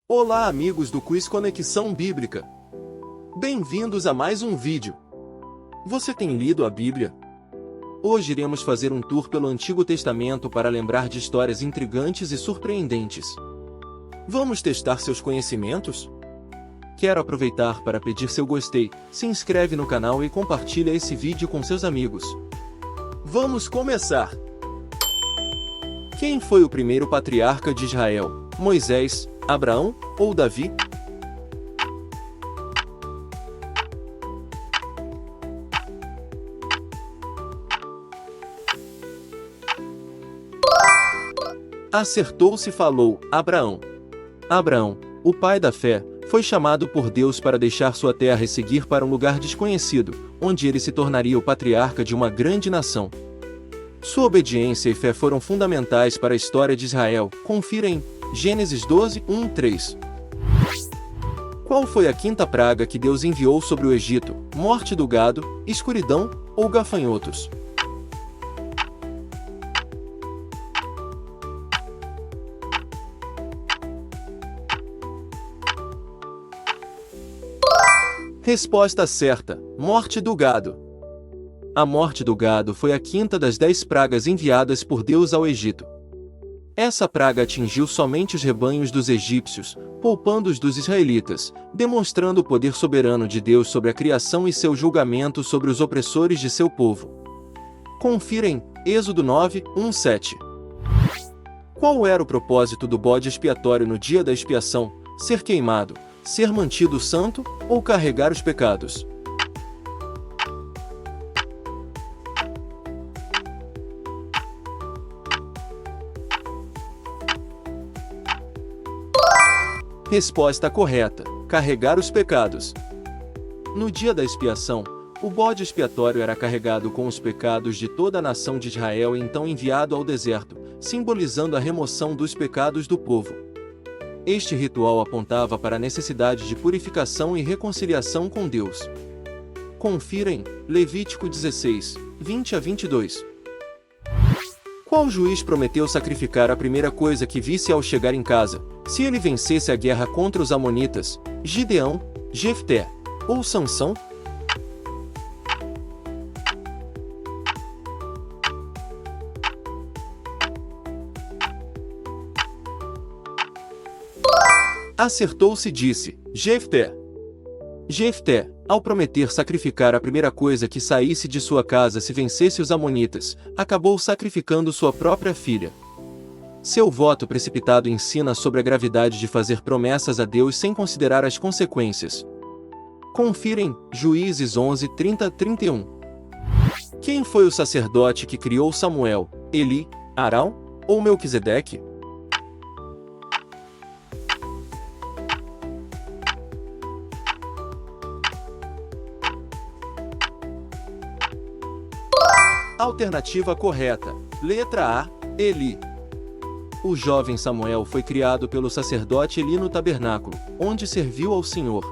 Olá, amigos do Quiz Conexão Bíblica. Bem-vindos a mais um vídeo. Você tem lido a Bíblia? Hoje iremos fazer um tour pelo Antigo Testamento para lembrar de histórias intrigantes e surpreendentes. Vamos testar seus conhecimentos? Quero aproveitar para pedir seu gostei, se inscreve no canal e compartilha esse vídeo com seus amigos. Vamos começar! Quem foi o primeiro patriarca de Israel? Moisés, Abraão ou Davi? Acertou-se, falou Abraão. Abraão, o pai da fé, foi chamado por Deus para deixar sua terra e seguir para um lugar desconhecido, onde ele se tornaria o patriarca de uma grande nação. Sua obediência e fé foram fundamentais para a história de Israel. Confira em Gênesis 12, 1-3. Qual foi a quinta praga que Deus enviou sobre o Egito? Morte do gado, escuridão ou gafanhotos? Resposta certa: morte do gado. A morte do gado foi a quinta das 10 pragas enviadas por Deus ao Egito. Essa praga atingiu somente os rebanhos dos egípcios, poupando-os dos israelitas, demonstrando o poder soberano de Deus sobre a criação e seu julgamento sobre os opressores de seu povo. Confira em Êxodo 9, 1-7. Qual era o propósito do bode expiatório no dia da expiação? Ser queimado, ser mantido santo ou carregar os pecados? Resposta correta: carregar os pecados. No dia da expiação, o bode expiatório era carregado com os pecados de toda a nação de Israel e então enviado ao deserto, simbolizando a remoção dos pecados do povo. Este ritual apontava para a necessidade de purificação e reconciliação com Deus. Confira em Levítico 16, 20-22. Qual juiz prometeu sacrificar a primeira coisa que visse ao chegar em casa, se ele vencesse a guerra contra os amonitas? Gideão, Jefté ou Sansão? Acertou-se, disse Jefté. Jefté, ao prometer sacrificar a primeira coisa que saísse de sua casa se vencesse os amonitas, acabou sacrificando sua própria filha. Seu voto precipitado ensina sobre a gravidade de fazer promessas a Deus sem considerar as consequências. Confira em Juízes 11, 30-31. Quem foi o sacerdote que criou Samuel? Eli, Arão ou Melquisedeque? Alternativa correta. Letra A, Eli. O jovem Samuel foi criado pelo sacerdote Eli no tabernáculo, onde serviu ao Senhor.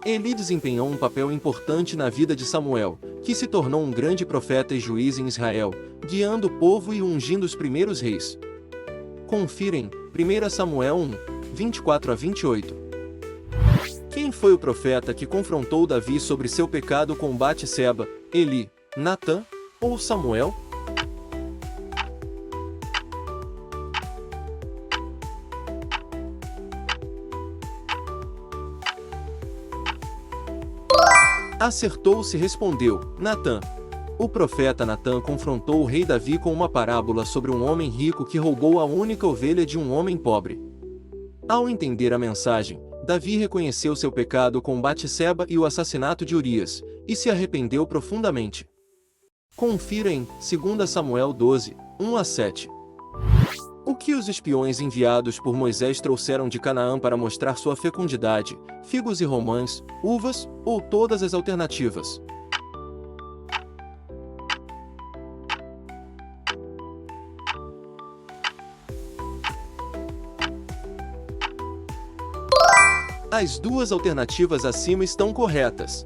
Eli desempenhou um papel importante na vida de Samuel, que se tornou um grande profeta e juiz em Israel, guiando o povo e ungindo os primeiros reis. Confira em 1 Samuel 1, 24-28. Quem foi o profeta que confrontou Davi sobre seu pecado com Batseba? Eli, Natã ou Samuel? Acertou-se, respondeu Natã. O profeta Natã confrontou o rei Davi com uma parábola sobre um homem rico que roubou a única ovelha de um homem pobre. Ao entender a mensagem, Davi reconheceu seu pecado com Batseba e o assassinato de Urias, e se arrependeu profundamente. Confira em 2 Samuel 12, 1-7. O que os espiões enviados por Moisés trouxeram de Canaã para mostrar sua fecundidade? Figos e romãs, uvas ou todas as alternativas? As duas alternativas acima estão corretas.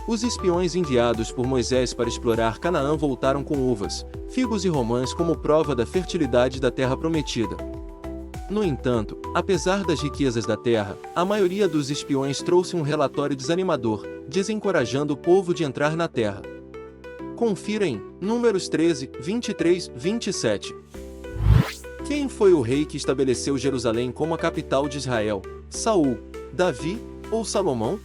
Os espiões enviados por Moisés para explorar Canaã voltaram com uvas, figos e romãs como prova da fertilidade da terra prometida. No entanto, Apesar das riquezas da terra, a maioria dos espiões trouxe um relatório desanimador, desencorajando o povo de entrar na terra. Confira em Números 13, 23, 27. Quem foi o rei que estabeleceu Jerusalém como a capital de Israel? Saul, Davi ou Salomão?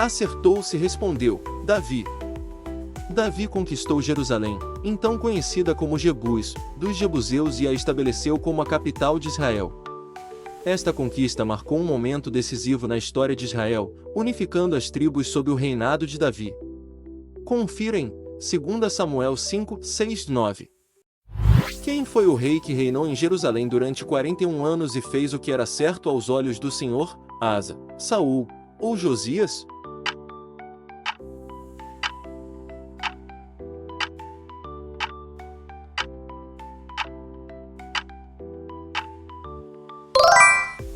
Acertou-se, respondeu Davi. Davi conquistou Jerusalém, então conhecida como Jebus, dos Jebuseus, e a estabeleceu como a capital de Israel. Esta conquista marcou um momento decisivo na história de Israel, unificando as tribos sob o reinado de Davi. Confira em 2 Samuel 5, 6, 9. Quem foi o rei que reinou em Jerusalém durante 41 anos e fez o que era certo aos olhos do Senhor? Asa, Saul ou Josias?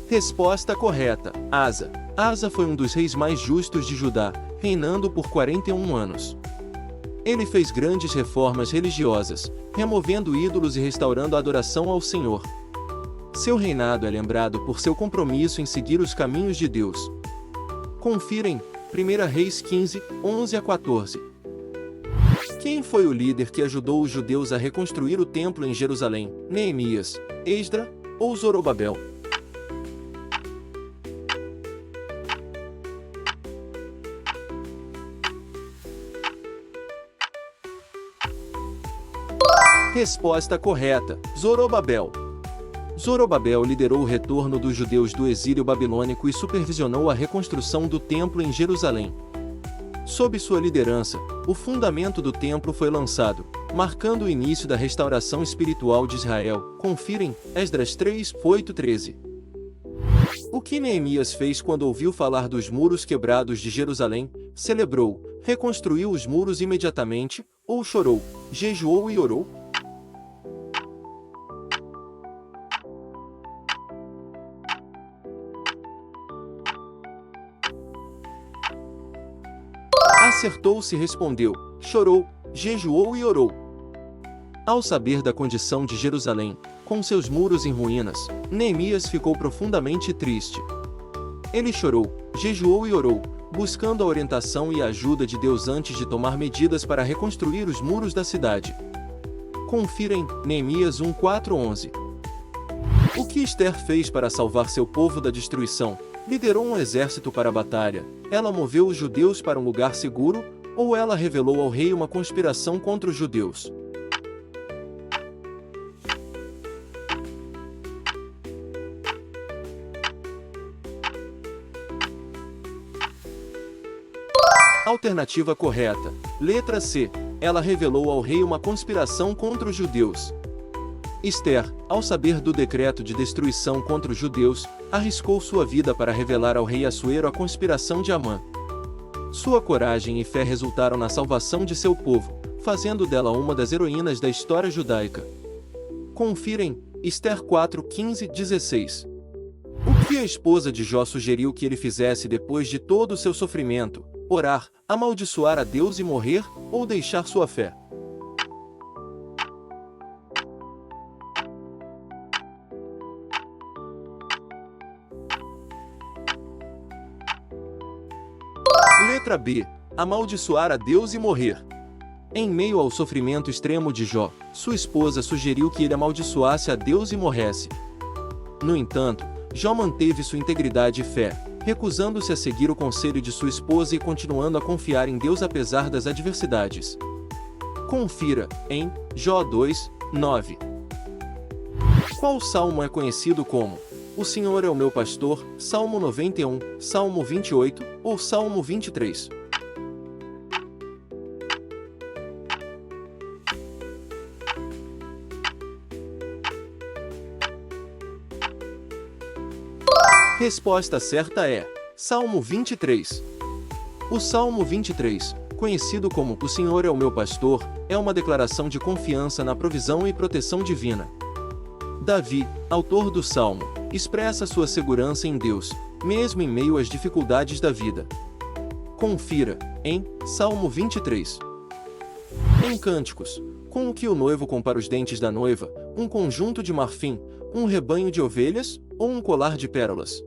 Resposta correta: Asa. Asa foi um dos reis mais justos de Judá, reinando por 41 anos. Ele fez grandes reformas religiosas, removendo ídolos e restaurando a adoração ao Senhor. Seu reinado é lembrado por seu compromisso em seguir os caminhos de Deus. Confira em 1 Reis 15, 11 a 14. Quem foi o líder que ajudou os judeus a reconstruir o templo em Jerusalém? Neemias, Esdra ou Zorobabel? Resposta correta: Zorobabel. Zorobabel liderou o retorno dos judeus do exílio babilônico e supervisionou a reconstrução do templo em Jerusalém. Sob sua liderança, o fundamento do templo foi lançado, marcando o início da restauração espiritual de Israel. Confira em Esdras 3, 8, 13. O que Neemias fez quando ouviu falar dos muros quebrados de Jerusalém? Celebrou, reconstruiu os muros imediatamente, ou chorou, jejuou e orou? Acertou-se, respondeu, chorou, jejuou e orou. Ao saber da condição de Jerusalém, com seus muros em ruínas, Neemias ficou profundamente triste. Ele chorou, jejuou e orou, buscando a orientação e a ajuda de Deus antes de tomar medidas para reconstruir os muros da cidade. Confira em Neemias 1, 4, 11. O que Ester fez para salvar seu povo da destruição? Liderou um exército para a batalha? Ela moveu os judeus para um lugar seguro? Ou ela revelou ao rei uma conspiração contra os judeus? Alternativa correta. Letra C. Ela revelou ao rei uma conspiração contra os judeus. Ester, ao saber do decreto de destruição contra os judeus, arriscou sua vida para revelar ao rei Assuero a conspiração de Amã. Sua coragem e fé resultaram na salvação de seu povo, fazendo dela uma das heroínas da história judaica. Confira em Ester 4, 15, 16. O que a esposa de Jó sugeriu que ele fizesse depois de todo o seu sofrimento? Orar, amaldiçoar a Deus e morrer, ou deixar sua fé? Letra B. Amaldiçoar a Deus e morrer. Em meio ao sofrimento extremo de Jó, sua esposa sugeriu que ele amaldiçoasse a Deus e morresse. No entanto, Jó manteve sua integridade e fé, recusando-se a seguir o conselho de sua esposa e continuando a confiar em Deus apesar das adversidades. Confira em Jó 2, 9. Qual salmo é conhecido como O Senhor é o meu pastor, Salmo 91, Salmo 28 ou Salmo 23? Resposta certa é Salmo 23. O Salmo 23, conhecido como O Senhor é o meu pastor, é uma declaração de confiança na provisão e proteção divina. Davi, autor do Salmo, expressa sua segurança em Deus, mesmo em meio às dificuldades da vida. Confira, em Salmo 23. Em Cânticos, com o que o noivo compara os dentes da noiva, um conjunto de marfim, um rebanho de ovelhas, ou um colar de pérolas?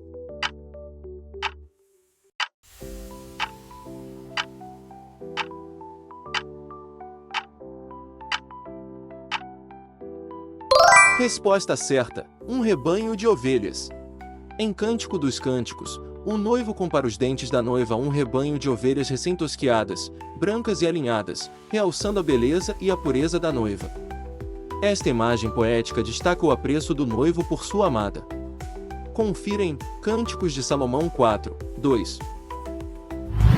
Resposta certa, um rebanho de ovelhas. Em Cântico dos Cânticos, o noivo compara os dentes da noiva a um rebanho de ovelhas recém-tosquiadas, brancas e alinhadas, realçando a beleza e a pureza da noiva. Esta imagem poética destaca o apreço do noivo por sua amada. Confira em Cânticos de Salomão 4, 2.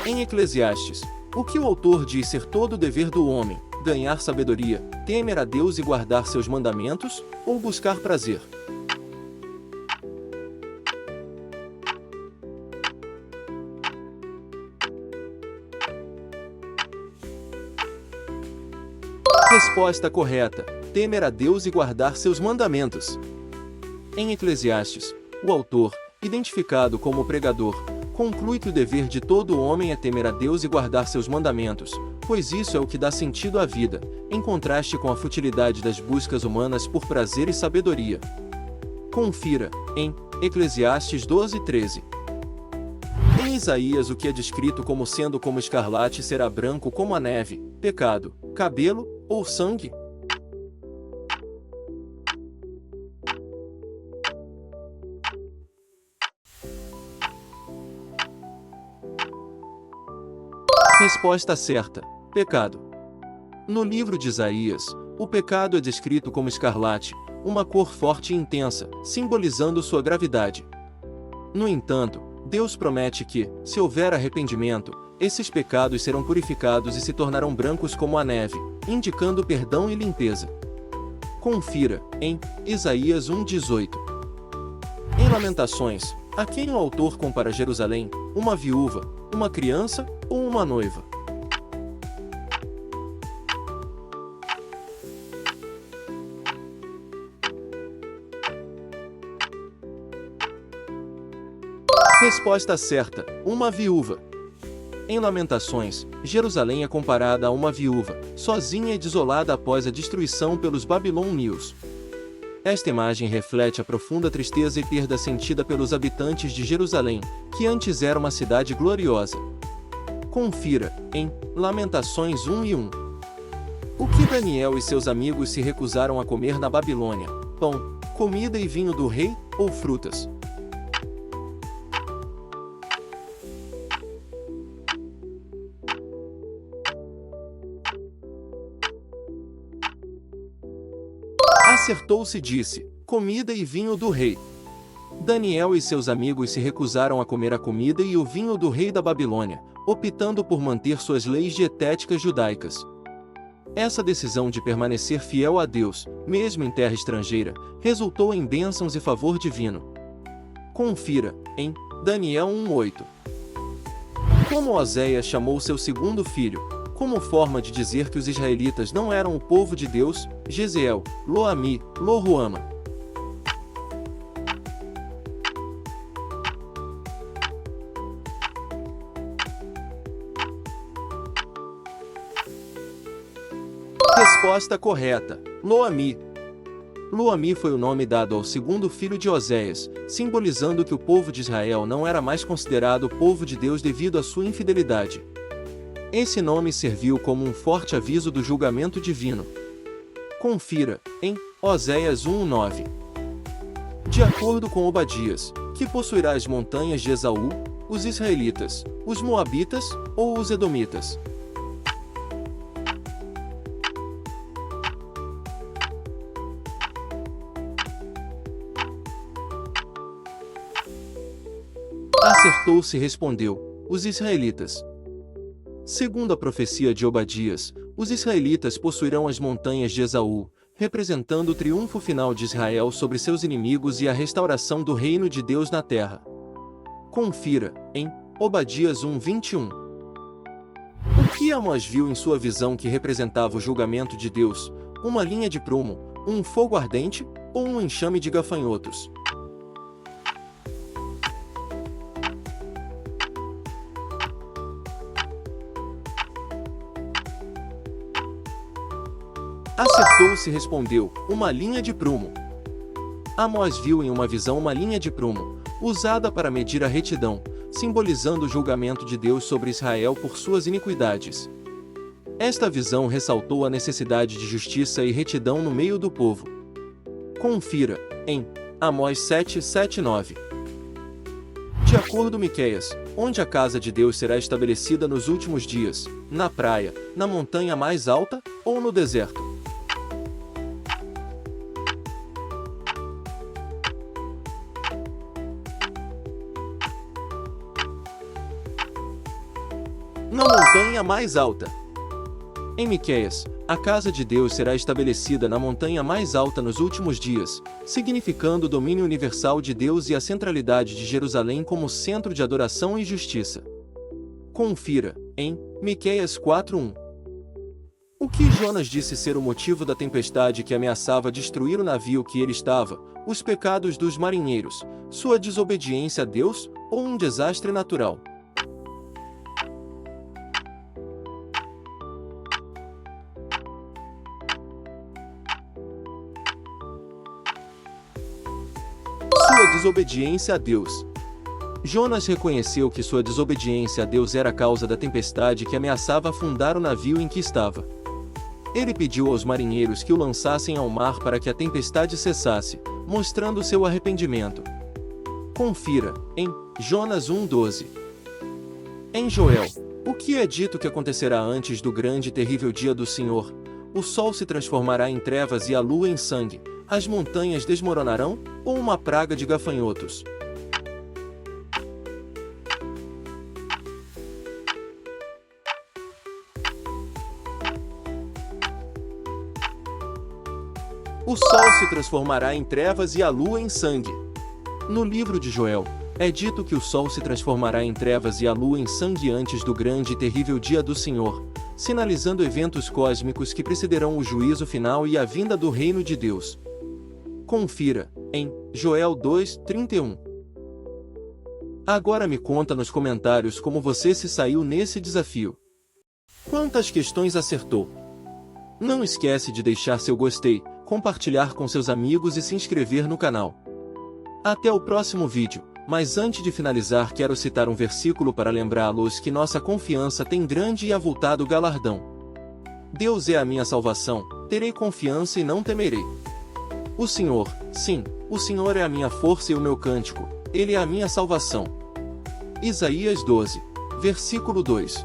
Em Eclesiastes, o que o autor diz ser todo o dever do homem: ganhar sabedoria, temer a Deus e guardar seus mandamentos, ou buscar prazer? Resposta correta: temer a Deus e guardar seus mandamentos. Em Eclesiastes, o autor, identificado como pregador, conclui que o dever de todo homem é temer a Deus e guardar seus mandamentos, pois isso é o que dá sentido à vida, em contraste com a futilidade das buscas humanas por prazer e sabedoria. Confira, em Eclesiastes 12, 13. Em Isaías, o que é descrito como sendo como escarlate será branco como a neve: pecado, cabelo ou sangue? Resposta certa: pecado. No livro de Isaías, o pecado é descrito como escarlate, uma cor forte e intensa, simbolizando sua gravidade. No entanto, Deus promete que, se houver arrependimento, esses pecados serão purificados e se tornarão brancos como a neve, indicando perdão e limpeza. Confira, em Isaías 1:18. Em Lamentações, a quem o autor compara Jerusalém: uma viúva, uma criança ou uma noiva? Resposta certa: uma viúva. Em Lamentações, Jerusalém é comparada a uma viúva, sozinha e desolada após a destruição pelos babilônios. Esta imagem reflete a profunda tristeza e perda sentida pelos habitantes de Jerusalém, que antes era uma cidade gloriosa. Confira, em Lamentações 1:1. O que Daniel e seus amigos se recusaram a comer na Babilônia: pão, comida e vinho do rei, ou frutas? Acertou-se, disse: comida e vinho do rei. Daniel e seus amigos se recusaram a comer a comida e o vinho do rei da Babilônia, optando por manter suas leis dietéticas judaicas. Essa decisão de permanecer fiel a Deus, mesmo em terra estrangeira, resultou em bênçãos e favor divino. Confira, em Daniel 1:8. Como Oséias chamou seu segundo filho, como forma de dizer que os israelitas não eram o povo de Deus: Jezeel, Lo-ami, Lo-ruama. Resposta correta: Lo-ami. Lo-ami foi o nome dado ao segundo filho de Oséias, simbolizando que o povo de Israel não era mais considerado o povo de Deus devido à sua infidelidade. Esse nome serviu como um forte aviso do julgamento divino. Confira, em Oséias 1:9. De acordo com Obadias, que possuirá as montanhas de Esaú, os israelitas, os moabitas ou os edomitas? Acertou-se e respondeu: os israelitas. Segundo a profecia de Obadias, os israelitas possuirão as montanhas de Esaú, representando o triunfo final de Israel sobre seus inimigos e a restauração do reino de Deus na terra. Confira, em Obadias 1:21. O que Amós viu em sua visão que representava o julgamento de Deus: uma linha de prumo, um fogo ardente, ou um enxame de gafanhotos? Acertou-se, respondeu, uma linha de prumo. Amós viu em uma visão uma linha de prumo, usada para medir a retidão, simbolizando o julgamento de Deus sobre Israel por suas iniquidades. Esta visão ressaltou a necessidade de justiça e retidão no meio do povo. Confira, em Amós 7:7-9. De acordo com Miqueias, onde a casa de Deus será estabelecida nos últimos dias, na praia, na montanha mais alta ou no deserto? Na montanha mais alta. Em Miqueias, a casa de Deus será estabelecida na montanha mais alta nos últimos dias, significando o domínio universal de Deus e a centralidade de Jerusalém como centro de adoração e justiça. Confira, em Miqueias 4:1. O que Jonas disse ser o motivo da tempestade que ameaçava destruir o navio que ele estava, os pecados dos marinheiros, sua desobediência a Deus ou um desastre natural? Sua desobediência a Deus. Jonas reconheceu que sua desobediência a Deus era a causa da tempestade que ameaçava afundar o navio em que estava. Ele pediu aos marinheiros que o lançassem ao mar para que a tempestade cessasse, mostrando seu arrependimento. Confira, em Jonas 1:12. Em Joel, o que é dito que acontecerá antes do grande e terrível dia do Senhor? O sol se transformará em trevas e a lua em sangue, as montanhas desmoronarão, ou uma praga de gafanhotos? O sol se transformará em trevas e a lua em sangue. No livro de Joel, é dito que o sol se transformará em trevas e a lua em sangue antes do grande e terrível dia do Senhor, sinalizando eventos cósmicos que precederão o juízo final e a vinda do reino de Deus. Confira, em Joel 2:31. Agora me conta nos comentários como você se saiu nesse desafio. Quantas questões acertou? Não esquece de deixar seu gostei, compartilhar com seus amigos e se inscrever no canal. Até o próximo vídeo, mas antes de finalizar quero citar um versículo para lembrá-los que nossa confiança tem grande e avultado galardão. Deus é a minha salvação, terei confiança e não temerei. O Senhor, sim, o Senhor é a minha força e o meu cântico, Ele é a minha salvação. Isaías 12, versículo 2.